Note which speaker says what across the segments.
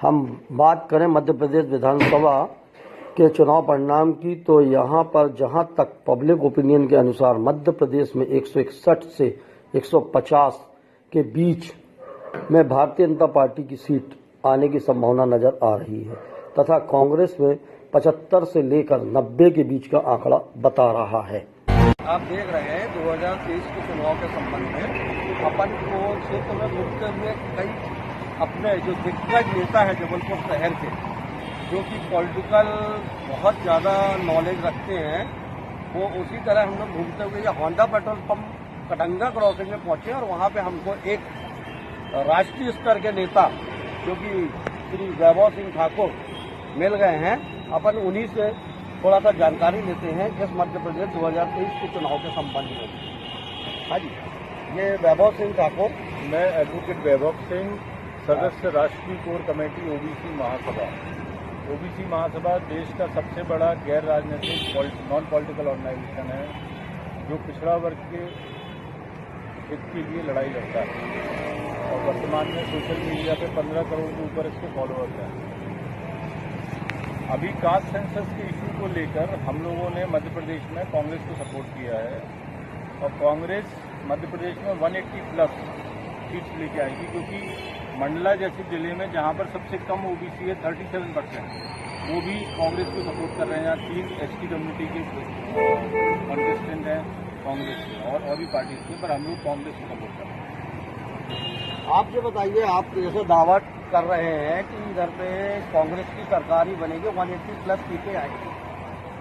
Speaker 1: हम बात करें मध्य प्रदेश विधानसभा के चुनाव परिणाम की, तो यहाँ पर जहाँ तक पब्लिक ओपिनियन के अनुसार मध्य प्रदेश में 161 से 150 के बीच में भारतीय जनता पार्टी की सीट आने की संभावना नजर आ रही है तथा कांग्रेस में 75 से लेकर 90 के बीच का आंकड़ा बता रहा है।
Speaker 2: आप देख रहे हैं 2023 के चुनाव के संबंध में अपन को क्षेत्र में घूमते हुए कई अपने जो दिग्गज नेता है जबलपुर शहर के, जो कि पॉलिटिकल बहुत ज़्यादा नॉलेज रखते हैं, वो उसी तरह हम लोग घूमते हुए ये Honda petrol pump Katanga crossing में पहुंचे और वहाँ पे हमको एक राष्ट्रीय स्तर के नेता जो कि श्री वैभव सिंह ठाकुर मिल गए हैं। अपन उन्हीं से थोड़ा सा जानकारी लेते हैं इस मध्य प्रदेश 2023 के चुनाव के संबंध में। हाँ जी, ये वैभव सिंह ठाकुर।
Speaker 3: मैं एडवोकेट वैभव सिंह, सदस्य राष्ट्रीय कोर कमेटी ओबीसी महासभा। ओबीसी महासभा देश का सबसे बड़ा गैर राजनीतिक नॉन पॉलिटिकल ऑर्गेनाइजेशन है जो पिछड़ा वर्ग के हित के लिए लड़ाई लड़ता है और वर्तमान में सोशल मीडिया पे 15 करोड़ के ऊपर इसके फॉलोअर्स हैं। अभी कास्ट सेंसस के इशू को लेकर हम लोगों ने मध्य प्रदेश में कांग्रेस को सपोर्ट किया है और कांग्रेस मध्य प्रदेश में 180 प्लस सीट्स लेके आएगी, क्योंकि मंडला जैसे जिले में जहां पर सबसे कम ओबीसी है 37%, वो भी कांग्रेस को सपोर्ट कर रहे हैं। यहाँ 3 एसटी कम्युनिटी के कंटेस्टेंट हैं कांग्रेस के और भी पार्टी के, पर हम लोग कांग्रेस को सपोर्ट कर रहे हैं।
Speaker 2: आप ये बताइए, आप जैसे दावा कर रहे हैं कि इधर पे कांग्रेस की सरकार ही बनेगी, 180 प्लस सीटें आएंगी,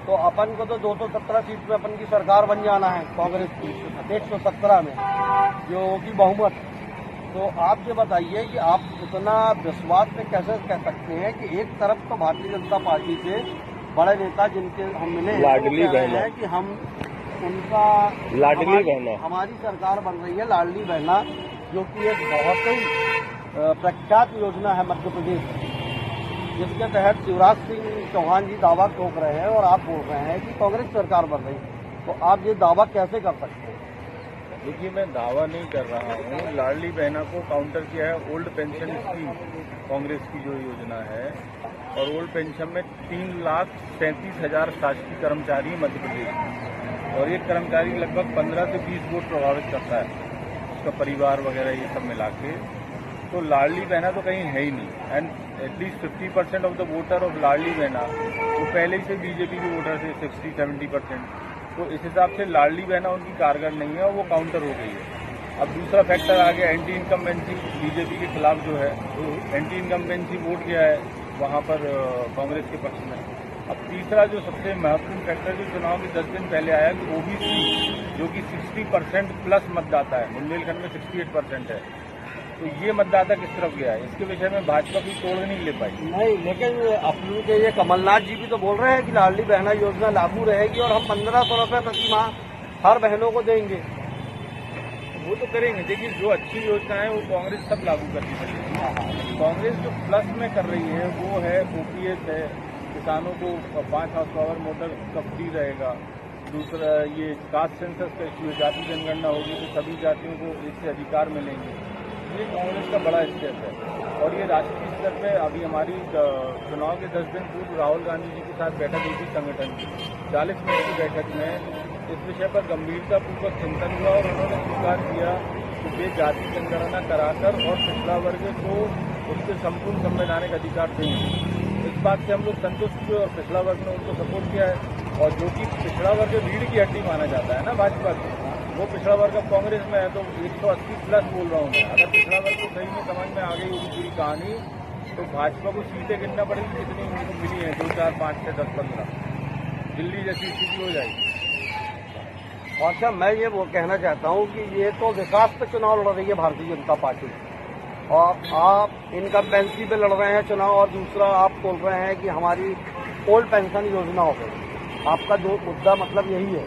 Speaker 2: तो अपन को तो 217 सीट पे अपन की सरकार बन जाना है कांग्रेस की 117 में, जो कि बहुमत। तो आप ये बताइए कि आप इतना विश्वास में कैसे कह सकते हैं कि एक तरफ तो भारतीय जनता पार्टी से बड़े नेता जिनके हम मिले
Speaker 3: लाडली बहना
Speaker 2: है कि हम उनका हमारी सरकार बन रही है लाडली बहना, जो कि एक बहुत ही प्रख्यात योजना है मध्य प्रदेश की, जिसके तहत शिवराज सिंह चौहान जी दावा ठोक रहे हैं और आप बोल रहे हैं कि कांग्रेस सरकार बन रही है, तो आप ये दावा कैसे कर सकते हैं?
Speaker 3: देखिए, मैं दावा नहीं कर रहा हूँ। लाडली बहना को काउंटर किया है ओल्ड पेंशन स्कीम, कांग्रेस की जो योजना है, और ओल्ड पेंशन में 3,37,000 शासकीय कर्मचारी हैं मध्य प्रदेश में, और एक कर्मचारी लगभग 15 से 20 वोट प्रभावित करता है, उसका परिवार वगैरह ये सब मिला के। तो लाडली बहना तो कहीं है ही नहीं, and at least 50% of the voter of Ladli Behna वो पहले ही से बीजेपी के वोटर थे, 60-70%। तो इस हिसाब से लाडली बहना उनकी कारगर नहीं है और वो काउंटर हो गई है। अब दूसरा फैक्टर आ गया एंटी इनकम्बेंसी, बीजेपी के खिलाफ जो है एंटी इनकम्बेंसी वोट गया है वहाँ पर कांग्रेस के पक्ष में। अब तीसरा जो सबसे महत्वपूर्ण फैक्टर जो चुनाव के 10 दिन पहले आया कि ओबीसी जो कि 60% प्लस मतदाता है, बुंदेलखंड में 68% है, तो ये मतदाता किस तरफ गया है, इसके विषय में भाजपा की तोड़ नहीं ले पाई।
Speaker 2: नहीं, लेकिन अपने के ये कमलनाथ जी भी तो बोल रहे हैं कि लाडली बहना योजना लागू रहेगी और हम 1500 रुपये प्रति माह हर बहनों को देंगे।
Speaker 3: वो तो करेंगे, देखिए जो अच्छी योजना है वो कांग्रेस सब लागू करनी चाहिए। कांग्रेस जो प्लस में कर रही है वो है ओपीएस है, किसानों को 5 हाउस पावर मोटर का फ्री रहेगा। दूसरा ये कास्ट सेंसस का इश्यू है, जाति जनगणना होगी तो सभी जातियों को इससे अधिकार मिलेंगे। ये कांग्रेस का बड़ा स्टेप है और ये राष्ट्रीय स्तर पे अभी हमारी चुनाव के 10 दिन पूर्व राहुल गांधी जी के साथ बैठक हुई थी संगठन की। 40 मिनट की बैठक में इस विषय पर गंभीरतापूर्वक चिंतन हुआ और उन्होंने स्वीकार किया कि वे जाति जनगणना कराकर और पिछड़ा वर्ग को उसके संपूर्ण संवैधानिक अधिकार देंगे। इस बात से हम लोग संतुष्ट हुए और पिछड़ा वर्ग ने उनको सपोर्ट किया है। और जो कि पिछड़ा वर्ग रीढ़ की हड्डी माना जाता है ना भाजपा की, वो पिछड़ा वर्ग अब कांग्रेस में है, तो 180 प्लस बोल रहा हूँ मैं। अगर पिछड़ा वर्ग को सही में समझ में आ गई होगी पूरी कहानी, तो भाजपा को सीटें गिनना पड़ेगी कितनी उनको मिली है, 2, 4, 5, 6, 10, 15, दिल्ली जैसी स्थिति हो जाएगी।
Speaker 2: और अच्छा, मैं ये वो कहना चाहता हूँ कि ये तो विकास पे चुनाव लड़ रही है भारतीय जनता पार्टी, और आप इनकम्बेंसी पे लड़ रहे हैं चुनाव, और दूसरा आप बोल रहे हैं कि हमारी ओल्ड पेंशन योजना हो गई। आपका जो मुद्दा मतलब यही है?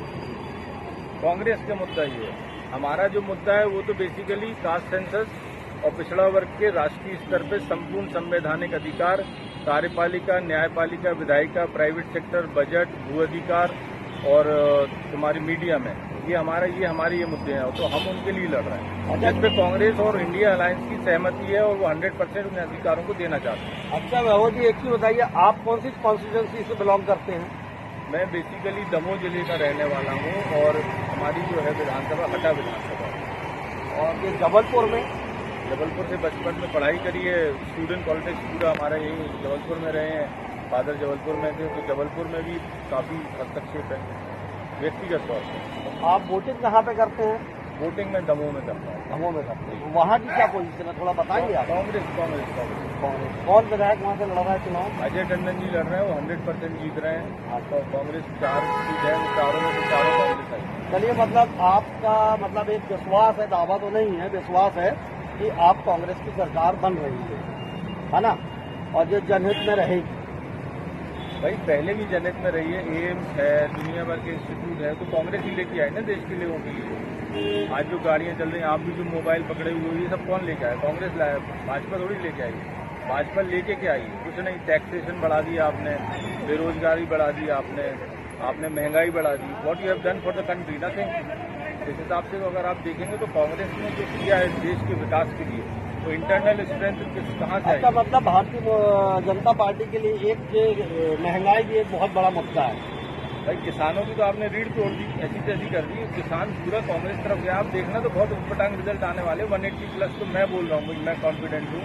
Speaker 3: कांग्रेस का मुद्दा ये है। हमारा जो मुद्दा है वो तो बेसिकली कास्ट सेंसस और पिछड़ा वर्ग के राष्ट्रीय स्तर पे संपूर्ण संवैधानिक अधिकार, कार्यपालिका, न्यायपालिका, विधायिका, प्राइवेट सेक्टर, बजट, भू अधिकार और तुम्हारी मीडिया में ये हमारे मुद्दे हैं, तो हम उनके लिए लड़ रहे हैं, जिसपे कांग्रेस और इंडिया अलायंस की सहमति है और वो 100% उन अधिकारों को देना चाहते हैं।
Speaker 1: अच्छा वैभव जी, एक चीज बताइए, आप कौन सी कॉन्स्टिट्यूंसी से बिलोंग करते हैं?
Speaker 3: मैं बेसिकली दमोह जिले का रहने वाला हूँ और हमारी जो है विधानसभा हटा विधानसभा,
Speaker 1: और ये जबलपुर में?
Speaker 3: जबलपुर से बचपन में पढ़ाई करी है, स्टूडेंट पॉलिटिक्स पूरा हमारा यही जबलपुर में रहे हैं, फादर जबलपुर में थे, तो जबलपुर में भी काफ़ी हस्तक्षेप है व्यक्तिगत तौर पर।
Speaker 1: आप वोटिंग कहाँ पे करते हैं?
Speaker 3: वोटिंग में दमोह में करता हूँ।
Speaker 1: दमोह में करते हैं, वहाँ की क्या पोजीशन है, थोड़ा बताइए आप।
Speaker 3: कांग्रेस।
Speaker 1: कौन विधायक वहाँ से लड़ रहा है चुनाव?
Speaker 3: अजय टंडन जी लड़ रहे हैं, वो 100% जीत रहे हैं। तो कांग्रेस 4 सीट है, चारों में से चारों कांग्रेस है।
Speaker 1: चलिए, मतलब आपका मतलब एक विश्वास है, दावा तो नहीं है, विश्वास है कि आप कांग्रेस की सरकार बन रही है ना, और ये जनहित में रहेगी।
Speaker 3: भाई पहले भी जनहित में रही है, एम्स है, दुनिया भर के इंस्टीट्यूट है, तो कांग्रेस ही लेके आई ना देश के लोगों के लिए। आज जो गाड़ियां चल रही हैं, आप भी जो मोबाइल पकड़े हुए हो, ये सब कौन लेके आया? कांग्रेस लाया, भाजपा थोड़ी लेके आई। भाजपा लेके क्या आई? कुछ नहीं, टैक्सेशन बढ़ा दिया आपने, बेरोजगारी बढ़ा दी आपने महंगाई बढ़ा दी। What you have done for the country? Nothing. इस हिसाब से अगर आप देखेंगे तो कांग्रेस ने जो किया है देश के विकास के लिए, तो इंटरनल स्ट्रेंथ कहाँ से?
Speaker 1: अच्छा, मतलब भारतीय जनता पार्टी के लिए एक महंगाई भी एक बहुत बड़ा मुद्दा है।
Speaker 3: भाई किसानों की तो आपने रीढ़ तोड़ दी, ऐसी तैसी कर दी, किसान पूरा कांग्रेस तरफ गया। आप देखना तो बहुत उटपटांग रिजल्ट आने वाले, 180+ तो मैं बोल रहा हूँ, मैं कॉन्फिडेंट हूँ,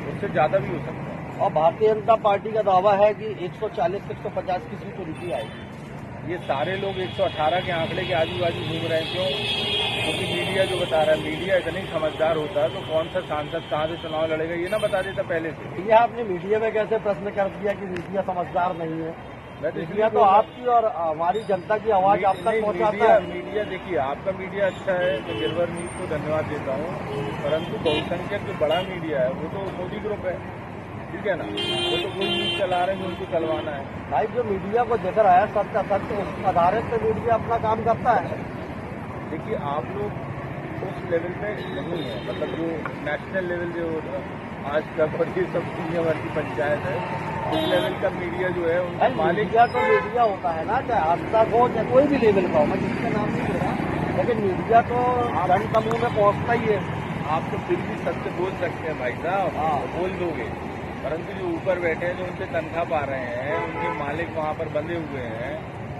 Speaker 3: उससे ज्यादा भी हो सकता है।
Speaker 1: और भारतीय जनता पार्टी का दावा है कि 140 से 150 की सीट उनकी आएगी।
Speaker 3: ये सारे लोग 118 के आंकड़े के आजू बाजू घूम रहे हैं, क्यों? क्योंकि मीडिया जो बता रहा है, मीडिया इतना ही समझदार होता है तो कौन सा सांसद कहाँ से चुनाव लड़ेगा ये ना बता देता पहले से।
Speaker 1: ये आपने मीडिया में कैसे प्रश्न कर दिया कि मीडिया समझदार नहीं है?
Speaker 3: मैं तो
Speaker 1: मीडिया तो आपकी और हमारी जनता की आवाज आप तक पहुंचाता है।
Speaker 3: मीडिया देखिए, आपका मीडिया अच्छा है, तो गिरवर न्यूज को धन्यवाद देता हूँ, परंतु बहुसंख्यक जो बड़ा मीडिया है वो तो मोदी ग्रुप है, ठीक है ना? वो तो कोई न्यूज चला रहे हैं जो उनको चलवाना है।
Speaker 1: भाई जो मीडिया को जिक्र आया सत्य असत्य उस आधारित पे मीडिया अपना काम करता है।
Speaker 3: देखिए आप लोग उस लेवल पे नहीं है, मतलब जो नेशनल लेवल जो आज तक और ये सब दुनिया भर की पंचायत है, उस लेवल का मीडिया जो है उनका मालिक।
Speaker 1: मीडिया तो मीडिया होता है ना, चाहे आज तक हो चाहे कोई भी लेवल का हो, मैं जिसका नाम नहीं ले रहा, लेकिन मीडिया तो जन समूह में पहुंचता ही है।
Speaker 3: आप तो फिर भी सत्य बोल सकते हैं भाई साहब,
Speaker 1: हाँ।
Speaker 3: बोल दोगे, परंतु जो ऊपर बैठे हैं, जो उनसे तनख्वाह पा रहे हैं, उनके मालिक वहाँ पर बंधे हुए हैं,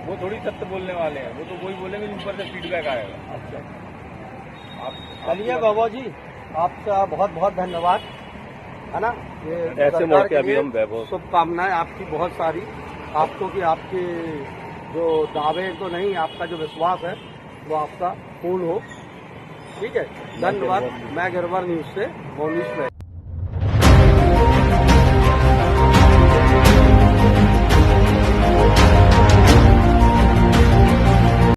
Speaker 3: वो थोड़ी सत्य बोलने वाले हैं। वो तो वही बोलेंगे ऊपर से फीडबैक आएगा।
Speaker 1: अच्छा,
Speaker 3: आप
Speaker 1: चलिए वैभव जी, आपका बहुत बहुत धन्यवाद, है ना।
Speaker 2: ऐसे मौके अभी हम वैभव,
Speaker 1: शुभकामनाएं आपकी बहुत सारी, आपको कि आपके जो दावे तो नहीं, आपका जो विश्वास है वो आपका पूर्ण हो। ठीक है, धन्यवाद। मैं गिरवर न्यूज से मोनीश में।